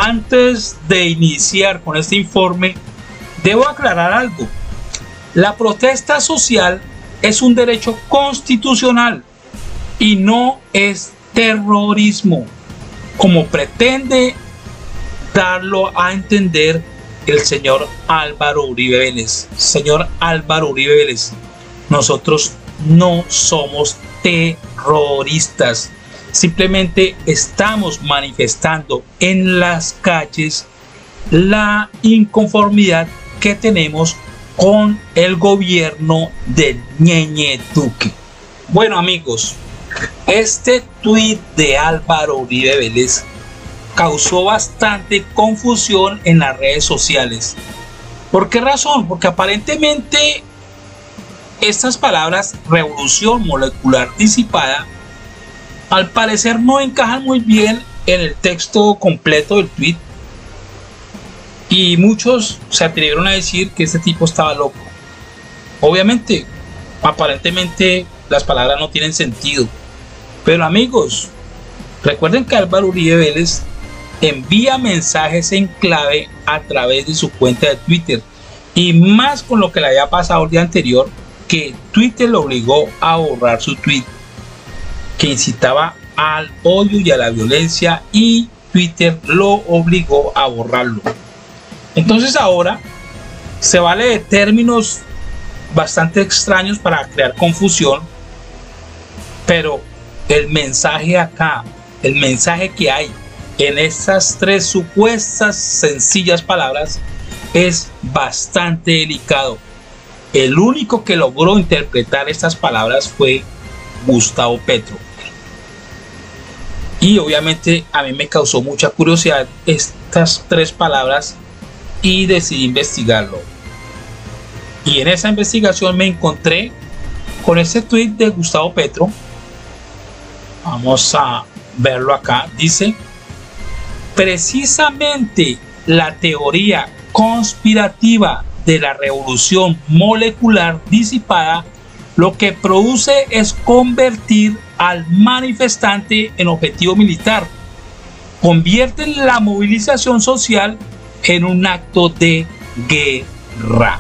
Antes de iniciar con este informe, debo aclarar algo. La protesta social es un derecho constitucional y no es terrorismo, como pretende darlo a entender el señor Álvaro Uribe Vélez. Señor Álvaro Uribe Vélez, nosotros no somos terroristas. Simplemente estamos manifestando en las calles la inconformidad que tenemos con el gobierno de Ñeñe Duque. Bueno, amigos, este tuit de Álvaro Uribe Vélez causó bastante confusión en las redes sociales. ¿Por qué razón? Porque aparentemente estas palabras, revolución molecular disipada, al parecer no encajan muy bien en el texto completo del tweet, y muchos se atrevieron a decir que este tipo estaba loco. Obviamente, aparentemente las palabras no tienen sentido, pero amigos, recuerden que Álvaro Uribe Vélez envía mensajes en clave a través de su cuenta de Twitter, y más con lo que le había pasado el día anterior, que Twitter lo obligó a borrar su tweet que incitaba al odio y a la violencia, y Twitter lo obligó a borrarlo. Entonces ahora se vale de términos bastante extraños para crear confusión, pero el mensaje acá, el mensaje que hay en estas tres supuestas sencillas palabras es bastante delicado. El único que logró interpretar estas palabras fue Gustavo Petro. Y obviamente a mí me causó mucha curiosidad estas tres palabras y decidí investigarlo. Y en esa investigación me encontré con este tweet de Gustavo Petro. Vamos a verlo acá. Dice: precisamente la teoría conspirativa de la revolución molecular disipada lo que produce es convertir al manifestante en objetivo militar. Convierten la movilización social en un acto de guerra.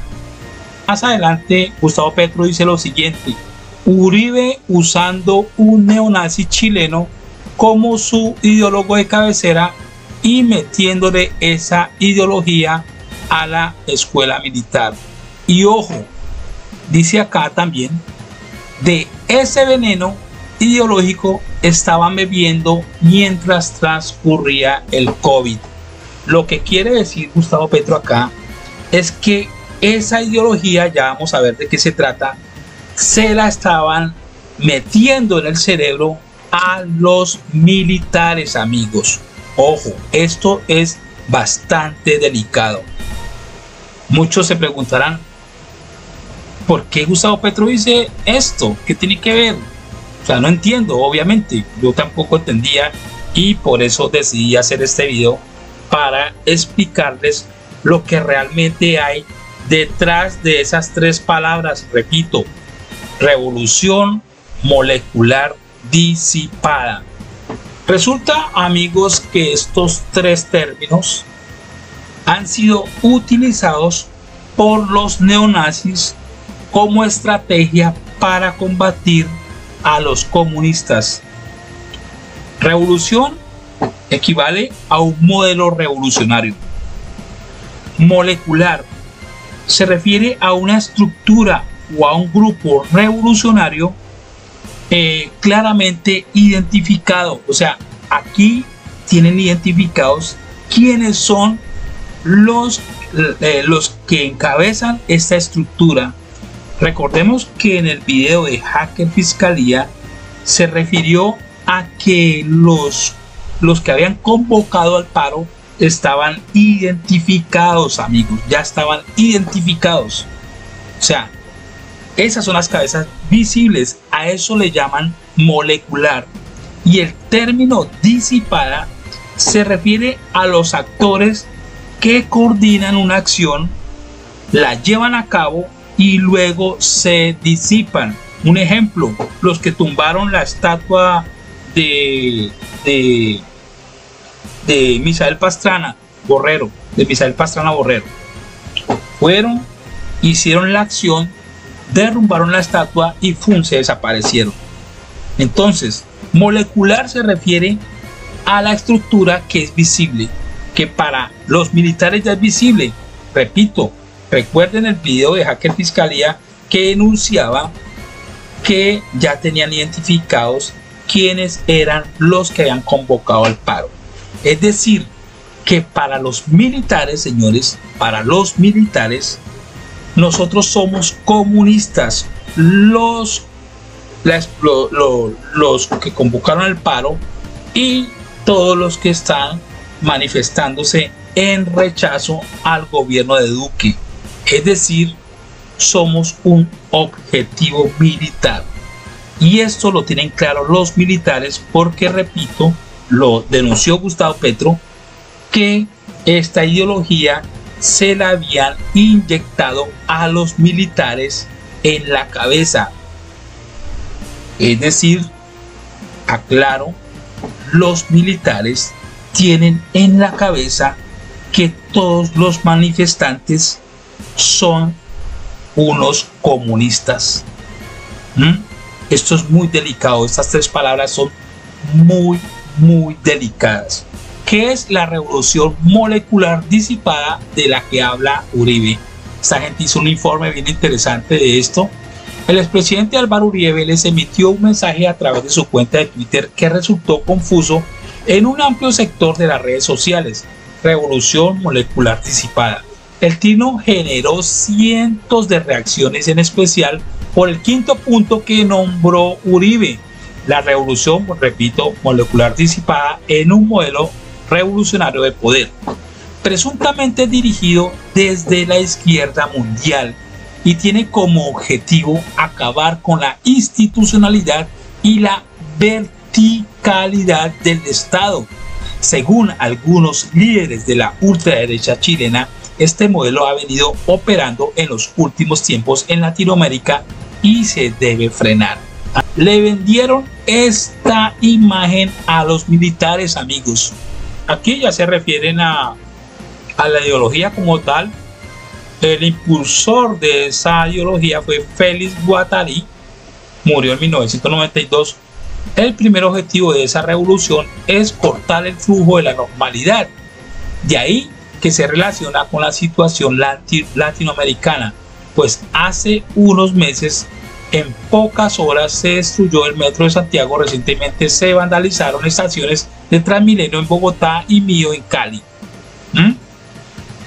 Más adelante, Gustavo Petro dice lo siguiente: Uribe usando un neonazi chileno como su ideólogo de cabecera y metiéndole esa ideología a la escuela militar. Y ojo, dice acá también, de ese veneno ideológico estaban bebiendo mientras transcurría el COVID. Lo que quiere decir Gustavo Petro acá es que esa ideología, ya vamos a ver de qué se trata, se la estaban metiendo en el cerebro a los militares, amigos. Ojo, esto es bastante delicado. Muchos se preguntarán, ¿por qué Gustavo Petro dice esto? ¿Qué tiene que ver? O sea, no entiendo, obviamente. Yo tampoco entendía, y por eso decidí hacer este video para explicarles lo que realmente hay detrás de esas tres palabras. Repito, revolución molecular disipada. Resulta, amigos, que estos tres términos han sido utilizados por los neonazis como estrategia para combatir a los comunistas. Revolución equivale a un modelo revolucionario. Molecular se refiere a una estructura o a un grupo revolucionario claramente identificado. O sea, aquí tienen identificados quiénes son los que encabezan esta estructura. Recordemos que en el video de Hacker Fiscalía se refirió a que los que habían convocado al paro estaban identificados, amigos, ya estaban identificados. O sea, esas son las cabezas visibles, a eso le llaman molecular. Y el término disipada se refiere a los actores que coordinan una acción, la llevan a cabo y luego se disipan. Un ejemplo, los que tumbaron la estatua de de Misael Pastrana Borrero, fueron, hicieron la acción, derrumbaron la estatua y ¡fum!, se desaparecieron. Entonces, molecular se refiere a la estructura que es visible, que para los militares ya es visible. Repito, recuerden el video de Hacker Fiscalía que enunciaba que ya tenían identificados quiénes eran los que habían convocado al paro. Es decir, que para los militares, señores, para los militares, nosotros somos comunistas. Los que convocaron al paro y todos los que están manifestándose en rechazo al gobierno de Duque. Es decir, somos un objetivo militar. Y esto lo tienen claro los militares porque, repito, lo denunció Gustavo Petro, que esta ideología se la habían inyectado a los militares en la cabeza. Es decir, aclaro, los militares tienen en la cabeza que todos los manifestantes son unos comunistas. Esto es muy delicado. Estas tres palabras son muy delicadas. ¿Qué es la revolución molecular disipada de la que habla Uribe? Esta gente hizo un informe bien interesante de esto. El expresidente Álvaro Uribe les emitió un mensaje a través de su cuenta de Twitter que resultó confuso en un amplio sector de las redes sociales. Revolución molecular disipada. El trino generó cientos de reacciones, en especial por el quinto punto que nombró Uribe: la revolución, repito, molecular disipada en un modelo revolucionario de poder, presuntamente dirigido desde la izquierda mundial, y tiene como objetivo acabar con la institucionalidad y la verticalidad del Estado. Según algunos líderes de la ultraderecha chilena, este modelo ha venido operando en los últimos tiempos en Latinoamérica y se debe frenar. Le vendieron esta imagen a los militares, amigos. Aquí ya se refieren a la ideología como tal. El impulsor de esa ideología fue Félix Guattari, murió en 1992. El primer objetivo de esa revolución es cortar el flujo de la normalidad. De ahí que se relaciona con la situación latinoamericana, pues hace unos meses, en pocas horas, se destruyó el metro de Santiago. Recientemente se vandalizaron estaciones de Transmilenio en Bogotá y Mío en Cali.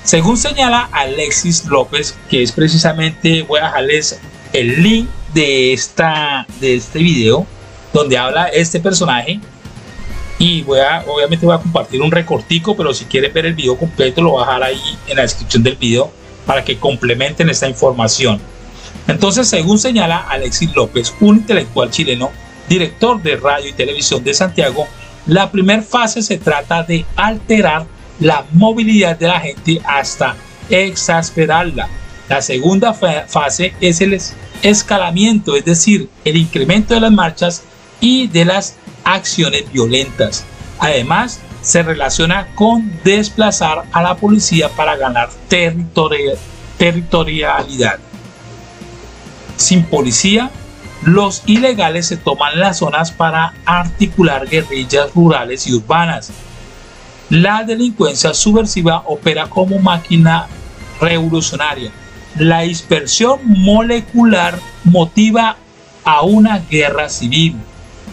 Según señala Alexis López, que es precisamente, voy a dejarles el link de este video donde habla este personaje, y obviamente voy a compartir un recortico, pero si quieren ver el video completo lo voy a dejar ahí en la descripción del video para que complementen esta información. Entonces, según señala Alexis López, un intelectual chileno, director de radio y televisión de Santiago, la primera fase se trata de alterar la movilidad de la gente hasta exasperarla. La segunda fase es el escalamiento, es decir, el incremento de las marchas y de las acciones violentas. Además, se relaciona con desplazar a la policía para ganar territorialidad. Sin policía, los ilegales se toman las zonas para articular guerrillas rurales y urbanas. La delincuencia subversiva opera como máquina revolucionaria. La dispersión molecular motiva a una guerra civil,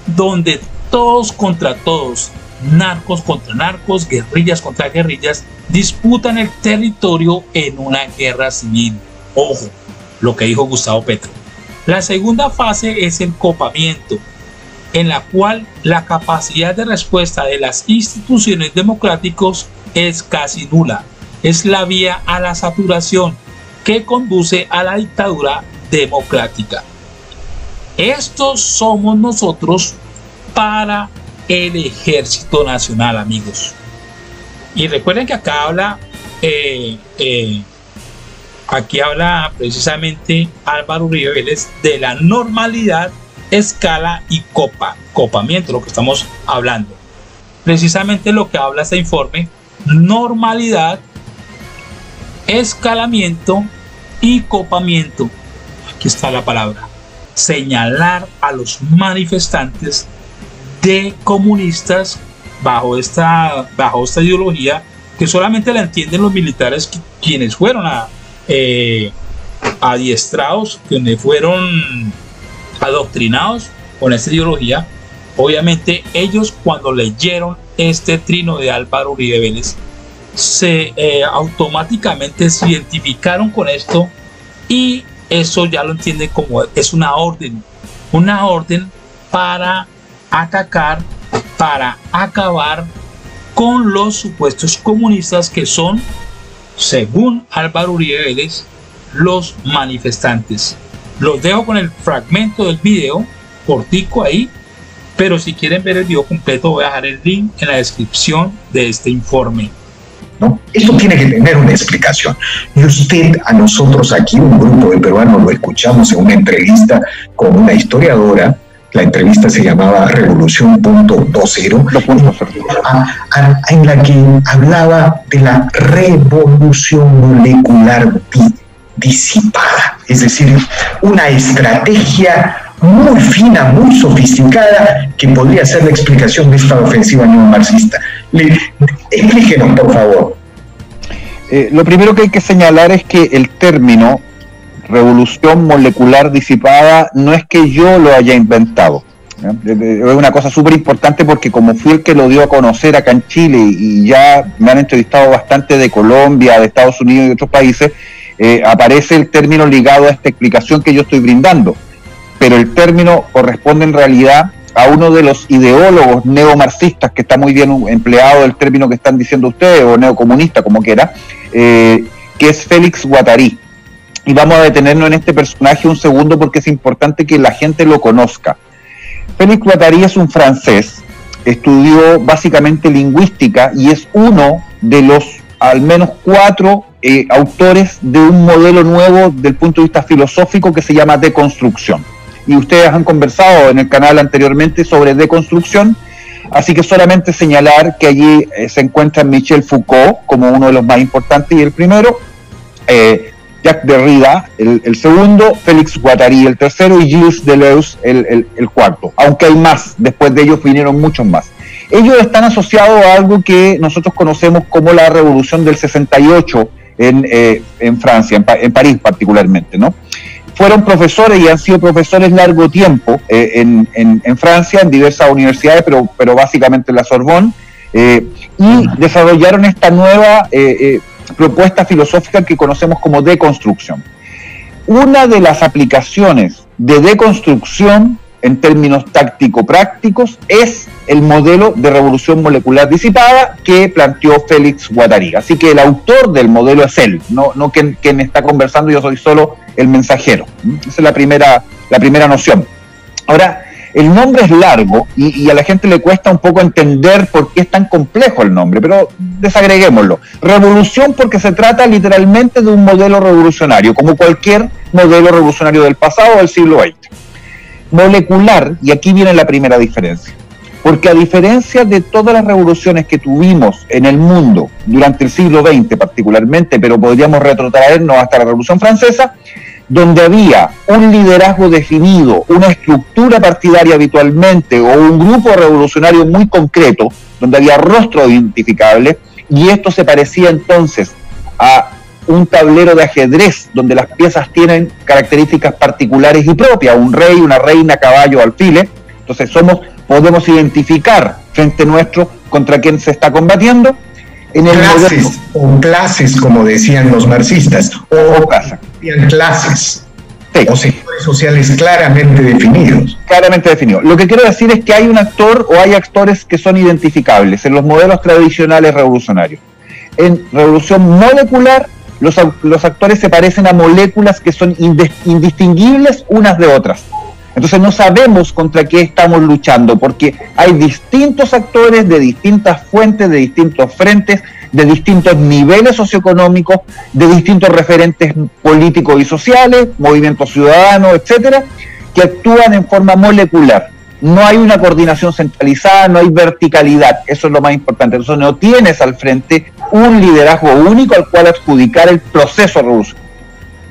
donde todos contra todos, narcos contra narcos, guerrillas contra guerrillas, disputan el territorio en una guerra civil. Ojo, lo que dijo Gustavo Petro. La segunda fase es el copamiento, en la cual la capacidad de respuesta de las instituciones democráticas es casi nula. Es la vía a la saturación que conduce a la dictadura democrática. Estos somos nosotros para el Ejército Nacional, amigos. Y recuerden que acá habla precisamente Álvaro Uribe Vélez de la normalidad, escala y copamiento, lo que estamos hablando. precisamente lo que habla este informe: normalidad, escalamiento y copamiento. Aquí está la palabra. Señalar a los manifestantes de comunistas bajo esta ideología, que solamente la entienden los militares quienes fueron adiestrados, quienes fueron adoctrinados con esta ideología. Obviamente ellos, cuando leyeron este trino de Álvaro Uribe Vélez, automáticamente se identificaron con esto, y eso ya lo entienden como es una orden para atacar, para acabar con los supuestos comunistas, que son, según Álvaro Uribe Vélez, los manifestantes. Los dejo con el fragmento del video cortico ahí, pero si quieren ver el video completo, voy a dejar el link en la descripción de este informe. ¿No? Esto tiene que tener una explicación. Y usted, a nosotros aquí, un grupo de peruanos, lo escuchamos en una entrevista con una historiadora. La entrevista se llamaba Revolución 2.0, en la que hablaba de la revolución molecular disipada, es decir, una estrategia muy fina, muy sofisticada, que podría ser la explicación de esta ofensiva neomarxista. Explíquenos, por favor. Lo primero que hay que señalar es que el término revolución molecular disipada no es que yo lo haya inventado. Es una cosa súper importante, porque como fui el que lo dio a conocer acá en Chile, y ya me han entrevistado bastante de Colombia, de Estados Unidos y de otros países, aparece el término ligado a esta explicación que yo estoy brindando. Pero el término corresponde en realidad a uno de los ideólogos neomarxistas, que está muy bien empleado el término que están diciendo ustedes, o neocomunista, como quiera, que es Félix Guattari. Y vamos a detenernos en este personaje un segundo, porque es importante que la gente lo conozca. Félix Guattari es un francés, estudió básicamente lingüística, y es uno de los al menos 4 autores de un modelo nuevo del punto de vista filosófico que se llama deconstrucción. Y ustedes han conversado en el canal anteriormente sobre deconstrucción, así que solamente señalar que allí se encuentra Michel Foucault como uno de los más importantes y el primero, Jacques Derrida el segundo, Félix Guattari el tercero, y Gilles Deleuze el cuarto, aunque hay más, después de ellos vinieron muchos más. Ellos están asociados a algo que nosotros conocemos como la Revolución del 68 en Francia, en París particularmente, ¿no? Fueron profesores y han sido profesores largo tiempo en Francia, en diversas universidades, pero básicamente en la Sorbonne, y desarrollaron esta nueva propuesta filosófica que conocemos como deconstrucción. Una de las aplicaciones de deconstrucción en términos táctico-prácticos es el modelo de revolución molecular disipada que planteó Félix Guattari. Así que el autor del modelo es él, no quien está conversando, yo soy solo el mensajero. Esa es la primera noción. Ahora, el nombre es largo y a la gente le cuesta un poco entender por qué es tan complejo el nombre, pero desagreguémoslo. Revolución porque se trata literalmente de un modelo revolucionario, como cualquier modelo revolucionario del pasado o del siglo XX. Molecular, y aquí viene la primera diferencia, porque a diferencia de todas las revoluciones que tuvimos en el mundo durante el siglo XX particularmente, pero podríamos retrotraernos hasta la Revolución Francesa, donde había un liderazgo definido, una estructura partidaria habitualmente, o un grupo revolucionario muy concreto, donde había rostros identificables, y esto se parecía entonces a un tablero de ajedrez, donde las piezas tienen características particulares y propias, un rey, una reina, caballo, alfiles. Entonces podemos identificar frente nuestro contra quién se está combatiendo. En el clases, o clases, como decían los marxistas, o clases, sí, o sectores sociales claramente definidos. Claramente definidos. Lo que quiero decir es que hay un actor o hay actores que son identificables en los modelos tradicionales revolucionarios. En revolución molecular, los actores se parecen a moléculas que son indistinguibles unas de otras. Entonces no sabemos contra qué estamos luchando, porque hay distintos actores de distintas fuentes, de distintos frentes, de distintos niveles socioeconómicos, de distintos referentes políticos y sociales, movimientos ciudadanos, etcétera, que actúan en forma molecular. no hay una coordinación centralizada, no hay verticalidad, eso es lo más importante. Entonces no tienes al frente un liderazgo único al cual adjudicar el proceso revolucionario.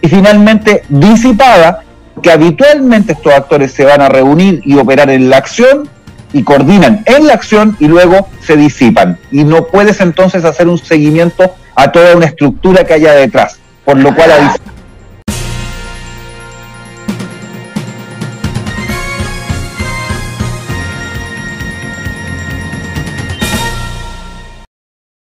Y finalmente, disipada, que habitualmente estos actores se van a reunir y operar en la acción, y coordinan en la acción y luego se disipan. Y no puedes entonces hacer un seguimiento a toda una estructura que haya detrás, por lo cual